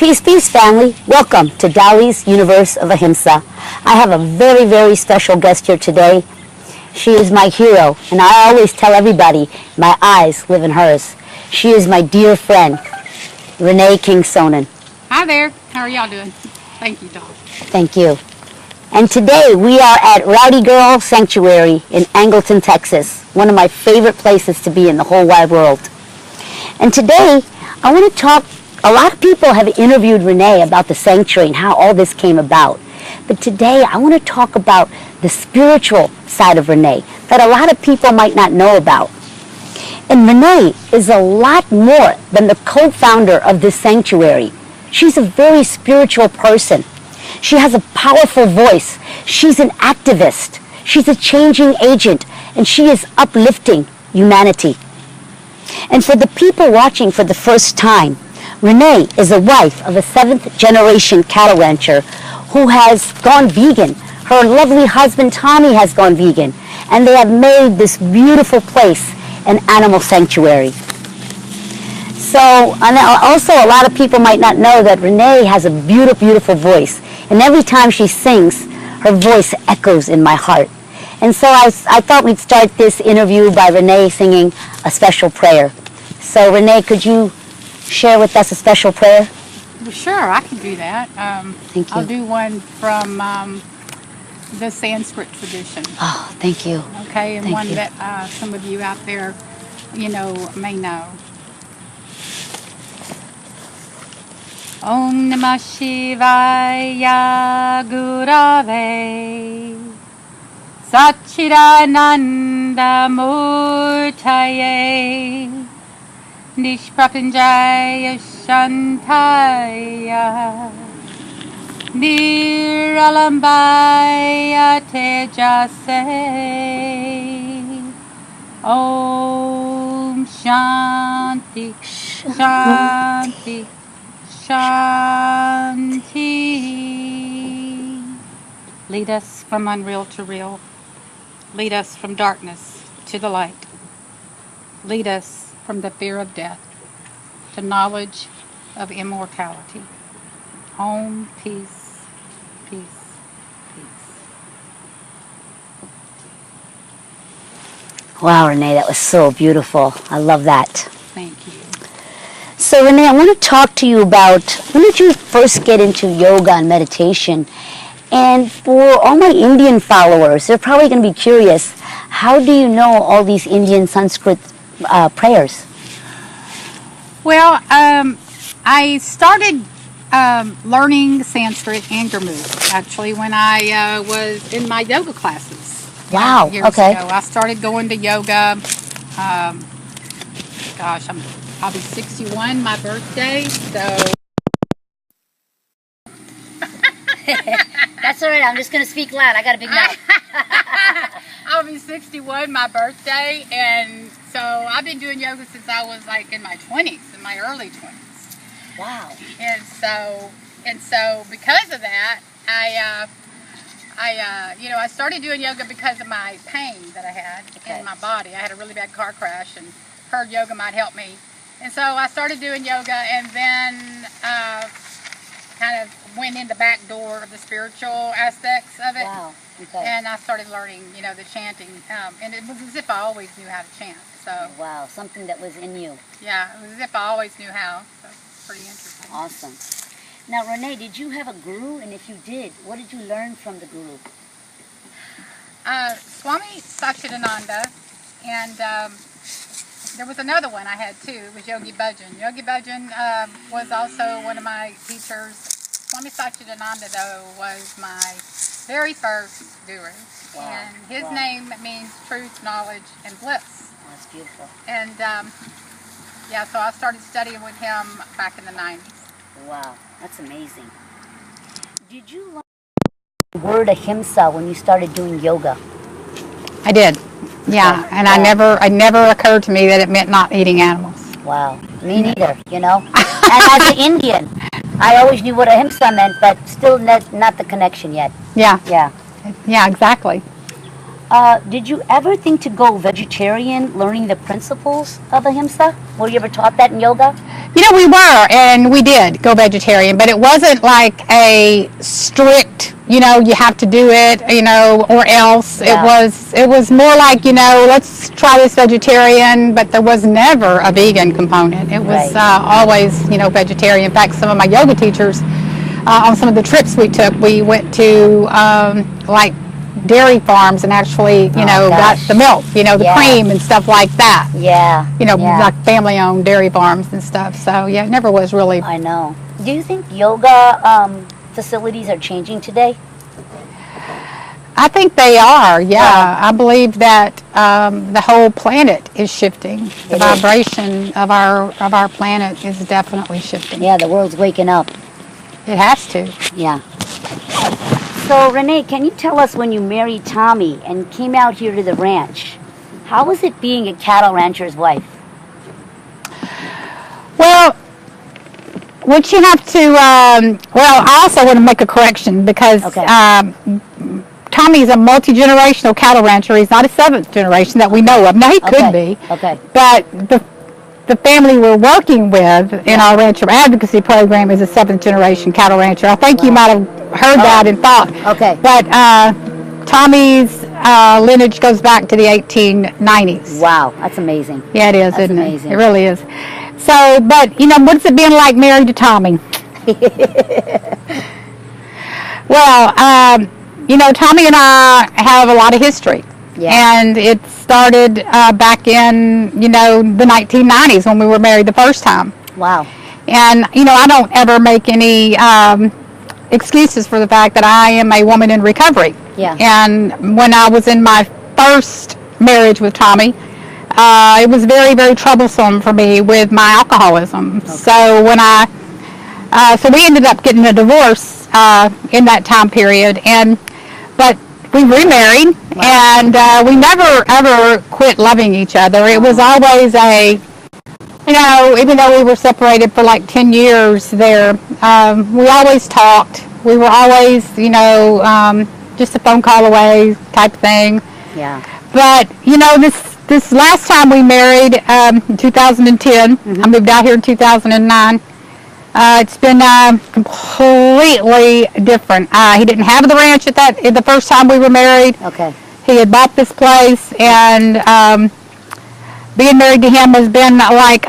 Peace, peace, family. Welcome to Dolly's Universe of Ahimsa. I have a very, very special guest here today. She is my hero, and I always tell everybody, my eyes live in hers. She is my dear friend, Renee King Sonnen. Hi there. How are y'all doing? Thank you, Doll. Thank you. And today we are at Rowdy Girl Sanctuary in Angleton, Texas, one of my favorite places to be in the whole wide world. And today I want to talk. A lot of people have interviewed Renee about the sanctuary and how all this came about. But today I want to talk about the spiritual side of Renee that a lot of people might not know about. And Renee is a lot more than the co-founder of this sanctuary. She's a very spiritual person. She has a powerful voice. She's an activist. She's a changing agent, and she is uplifting humanity. And for the people watching for the first time, Renee is a wife of a 7th-generation cattle rancher who has gone vegan. Her lovely husband, Tommy, has gone vegan. And they have made this beautiful place an animal sanctuary. So, and also a lot of people might not know that Renee has a beautiful, beautiful voice. And every time she sings, her voice echoes in my heart. And so I thought we'd start this interview by Renee singing a special prayer. So Renee, could you share with us a special prayer? Well, sure, I can do that. Thank you. I'll do one from the Sanskrit tradition. Oh, thank you. Okay, and Thank one you. that some of you out there, may know. Om Namah Shivaya Gurave Satchidananda Murtaye Nishprapanjaya Shantaya Niralambaya Tejase Om Shanti Shanti Shanti. Lead us from unreal to real. Lead us from darkness to the light. Lead us from the fear of death to knowledge of immortality. Om, peace, peace, peace. Wow, Renee, that was so beautiful. I love that. Thank you. So Renee, I want to talk to you about, when did you first get into yoga and meditation? And for all my Indian followers, they're probably going to be curious, how do you know all these Indian Sanskrit prayers? Well, I started learning Sanskrit and Gurmukh, actually, when I was in my yoga classes. Wow, Years okay. ago. I started going to yoga, gosh, I'll be 61, my birthday, so... That's all right, I'm just going to speak loud. I got a big mouth. I'll be 61, my birthday, and so I've been doing yoga since I was like in my 20s, in my early 20s. Wow. And so because of that, I started doing yoga because of my pain that I had in my body. I had a really bad car crash and heard yoga might help me. And so I started doing yoga, and then kind of went in the back door of the spiritual aspects of it. Wow. Okay. And I started learning, the chanting, and it was as if I always knew how to chant. So Wow, something that was in you. yeah, it was as if I always knew how. So it's pretty interesting. Awesome. Now, Renee, did you have a guru? And if you did, what did you learn from the guru? Swami Satchidananda, and there was another one I had too. It was Yogi Bhajan. Yogi Bhajan was also one of my teachers. Swami Satchidananda, though, was my very first guru. Wow. And his Wow. name means truth, knowledge, and bliss. Oh, that's beautiful. And so I started studying with him back in the 90s. Wow, that's amazing. Did you learn the word ahimsa when you started doing yoga? I did. Yeah, and it never occurred to me that it meant not eating animals. Wow, me neither, And as an Indian, I always knew what ahimsa meant, but still not the connection yet. Yeah. Yeah. Yeah, exactly. did you ever think to go vegetarian, learning the principles of ahimsa? Were you ever taught that in yoga? You know, we were, and we did go vegetarian, but it wasn't like a strict, you know, you have to do it, you know, or else. Yeah. It was more like, you know, let's try this vegetarian, but there was never a vegan component. It was Right. always, you know, vegetarian. In fact, some of my yoga teachers, on some of the trips we took, we went to like dairy farms and actually, you know, got gosh. the milk, you know, the Yeah. cream and stuff like that. Yeah. You know, yeah. like family-owned dairy farms and stuff. So yeah, it never was really. I know. Do you think yoga facilities are changing today? I think they are. Yeah, I believe that the whole planet is shifting. The It is. vibration of our planet is definitely shifting. Yeah, the world's waking up. It has to. Yeah. So, Renee, can you tell us when you married Tommy and came out here to the ranch? How was it being a cattle rancher's wife? Well, what you have to, well, I also want to make a correction because Okay. Tommy's a multi-generational cattle rancher. He's not a seventh generation that we know of. Now, he could Okay. be. Okay. But the family we're working with in our rancher advocacy program is a seventh generation cattle rancher. I think you might have heard that and thought. Okay. But Tommy's lineage goes back to the 1890s. Wow, that's amazing. Yeah, it is, That's isn't amazing. it? It really is. So, but, you know, what's it been like married to Tommy? Well, you know, Tommy and I have a lot of history. Yeah. And it started back in, you know, the 1990s when we were married the first time. Wow. And, you know, I don't ever make any excuses for the fact that I am a woman in recovery. Yeah. And when I was in my first marriage with Tommy, it was very, very troublesome for me with my alcoholism. Okay. So when so we ended up getting a divorce in that time period, but we remarried, and we never ever quit loving each other. It was always you know, even though we were separated for like 10 years there, we always talked. We were always, you know, just a phone call away type thing. Yeah. But, you know, this last time we married, in 2010, I moved out here in 2009, it's been completely different. He didn't have the ranch the first time we were married. Okay. He had bought this place, and being married to him has been like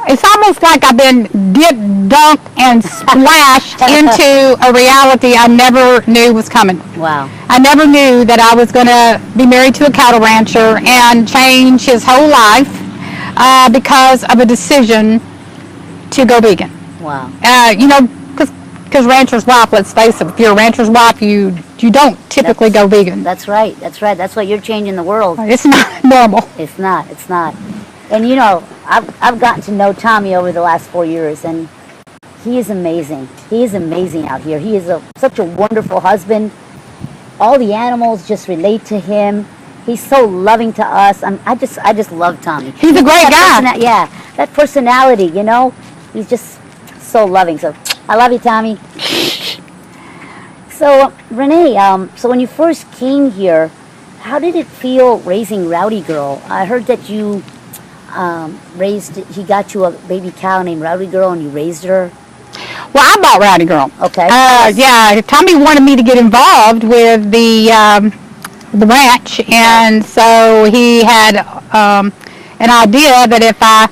it's almost like I've been dipped, dunked, and splashed into a reality I never knew was coming. Wow. I never knew that I was going to be married to a cattle rancher and change his whole life because of a decision to go vegan. Wow. You know, because rancher's wife, let's face it, if you're a rancher's wife, you don't typically go vegan. That's right. That's right. That's why you're changing the world. It's not normal. It's not. It's not. And you know, I've gotten to know Tommy over the last 4 years, and he is amazing. He is amazing out here. He is such a wonderful husband. All the animals just relate to him. He's so loving to us. I just love Tommy. He's a great guy. Yeah, that personality, you know, he's just so loving. So I love you, Tommy. So Renee, so when you first came here, how did it feel raising Rowdy Girl? I heard that you he got you a baby cow named Rowdy Girl, and you raised her. Well, I bought Rowdy Girl. Okay. Yeah, Tommy wanted me to get involved with the ranch, and so he had an idea that if I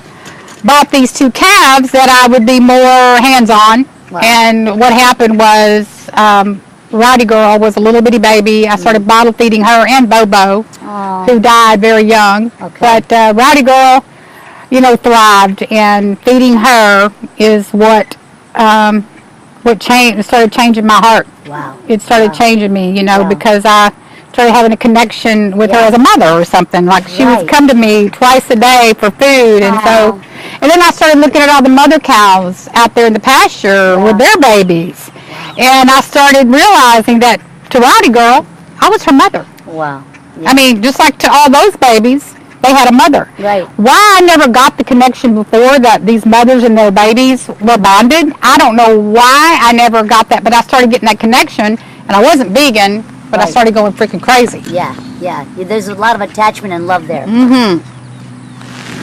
bought these two calves, that I would be more hands-on. Wow. And what happened was Rowdy Girl was a little bitty baby. I started bottle feeding her and Bobo, Aw. who died very young. Okay. But Rowdy Girl, you know, thrived, and feeding her is what started changing my heart. Wow. It started changing me, you know, Wow. because I started having a connection with her Yeah. as a mother or something. Like she Right. would come to me twice a day for food, and Wow. and then I started looking at all the mother cows out there in the pasture with their babies, and I started realizing that to Rowdy Girl, I was her mother. Wow. I mean, just like to all those babies, they had a mother. Right. Why I never got the connection before that these mothers and their babies were bonded, I don't know why I never got that, but I started getting that connection, and I wasn't vegan, but I started going freaking crazy. Yeah, yeah. There's a lot of attachment and love there.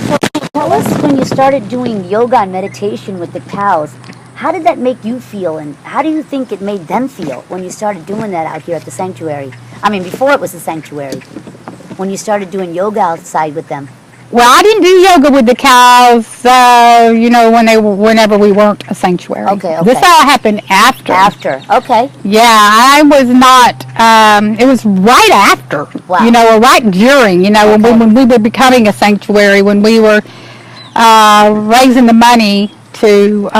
So tell us, when you started doing yoga and meditation with the cows, how did that make you feel, and how do you think it made them feel when you started doing that out here at the sanctuary? I mean, before it was a sanctuary, when you started doing yoga outside with them. Well, I didn't do yoga with the cows, whenever we weren't a sanctuary. Okay. This all happened after. After, okay. Yeah, I was not, it was right after, Wow. or right during, when we were becoming a sanctuary, when we were raising the money to,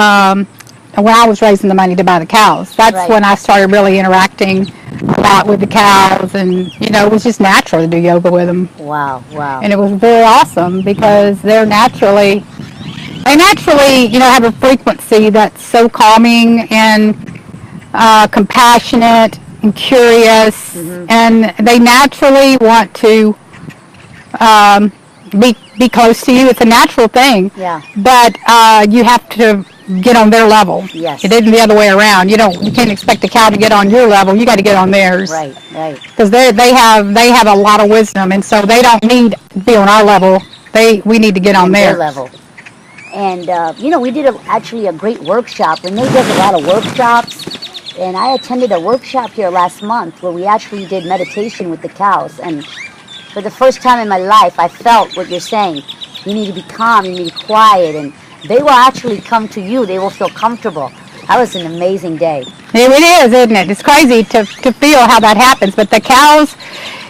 when I was raising the money to buy the cows. That's when I started really interacting a lot with the cows, and, it was just natural to do yoga with them. Wow, wow. And it was very awesome because they naturally, have a frequency that's so calming and compassionate and curious, and they naturally want to be close to you. It's a natural thing. Yeah. But you have to get on their level. Yes. It isn't the other way around. You can't expect a cow to get on your level. You got to get on theirs. Right, right. Because they have a lot of wisdom, and so they don't need to be on our level. We need to get on their theirs. level. And we did actually a great workshop. Renee does a lot of workshops, and I attended a workshop here last month where we actually did meditation with the cows. And for the first time in my life, I felt what you're saying. You need to be calm, you need to be quiet, and they will actually come to you. They will feel comfortable. That was an amazing day. It is, isn't it? It's crazy to feel how that happens. But the cows,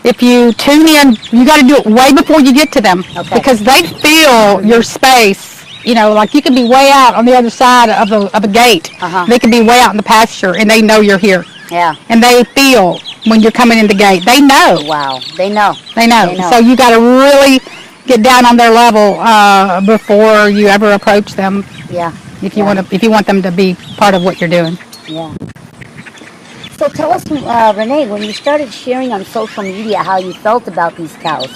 if you tune in, you got to do it way before you get to them. Okay. Because they feel your space. Like you could be way out on the other side of a gate. They could be way out in the pasture, and they know you're here. Yeah. And they feel when you're coming in the gate. They know. Wow. They know. They know. So you got to really get down on their level before you ever approach them. Yeah. If you want them to be part of what you're doing. Yeah. So tell us, Renee, when you started sharing on social media how you felt about these cows,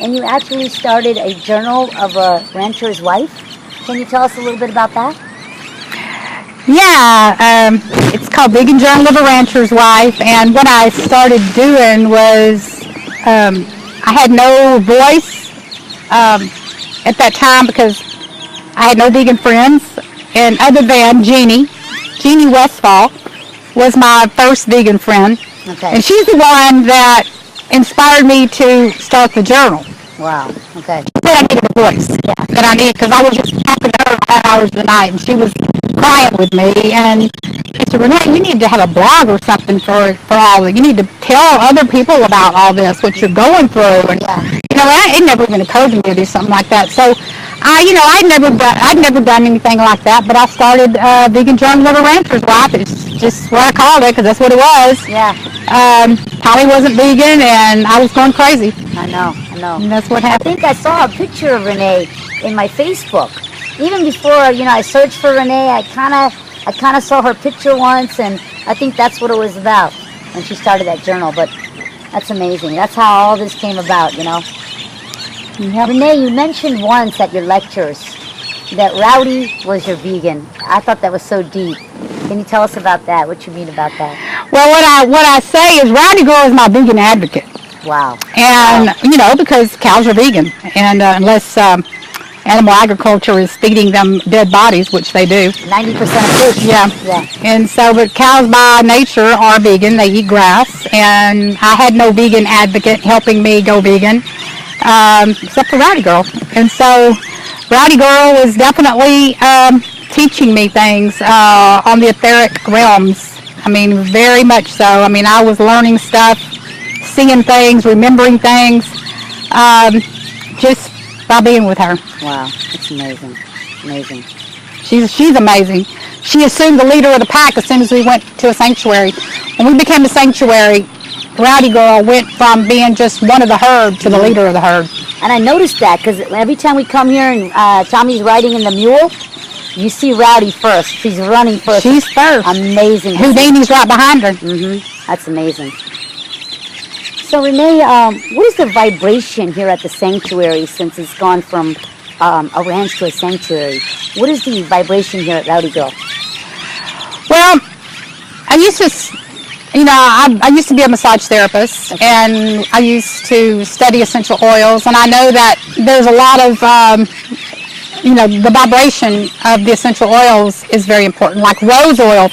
and you actually started a journal of a rancher's wife. Can you tell us a little bit about that? Yeah, it's called Vegan Journal of a Rancher's Wife, and what I started doing was I had no voice at that time because I had no vegan friends, and other than Jeannie Westfall was my first vegan friend, and she's the one that inspired me to start the journal. Wow, okay. But I needed a voice that I needed, because I was just talking to her all hours of the night, and she was crying with me, and she said, Renee, you need to have a blog or something for all this. You need to tell other people about all this, what you're going through, and it never even occurred to me to do something like that. So I'd never done anything like that, but I started Vegan Journal of a Rancher's Wife. It's just what I called it, because that's what it was. Yeah. Polly wasn't vegan, and I was going crazy. I know. And that's what happened. I think I saw a picture of Renee in my Facebook. Even before, I searched for Renee, I kind of saw her picture once, and I think that's what it was about when she started that journal. But that's amazing. That's how all this came about, Yep. Renee, you mentioned once at your lectures that Rowdy was your vegan. I thought that was so deep. Can you tell us about that? What you mean about that? Well, what I say is Rowdy Girl is my vegan advocate. Wow. And, because cows are vegan. And unless animal agriculture is feeding them dead bodies, which they do. 90% of fish. Yeah. And so, but cows by nature are vegan. They eat grass. And I had no vegan advocate helping me go vegan, except for Rowdy Girl. And so Rowdy Girl is definitely teaching me things on the etheric realms. I mean, very much so. I mean, I was learning stuff, seeing things, remembering things, just by being with her. Wow, it's amazing. Amazing. She's amazing. She assumed the leader of the pack as soon as we went to a sanctuary. When we became a sanctuary, Rowdy Girl went from being just one of the herd to the leader of the herd. And I noticed that because every time we come here and Tommy's riding in the mule, you see Rowdy first. She's running first. She's first. Amazing. Houdini's right behind her. That's amazing. So Renee, what is the vibration here at the sanctuary since it's gone from a ranch to a sanctuary? What is the vibration here at Rowdy Girl? Well, I used to You know, I used to be a massage therapist, and I used to study essential oils, and I know that there's a lot of, you know, the vibration of the essential oils is very important. Like rose oil,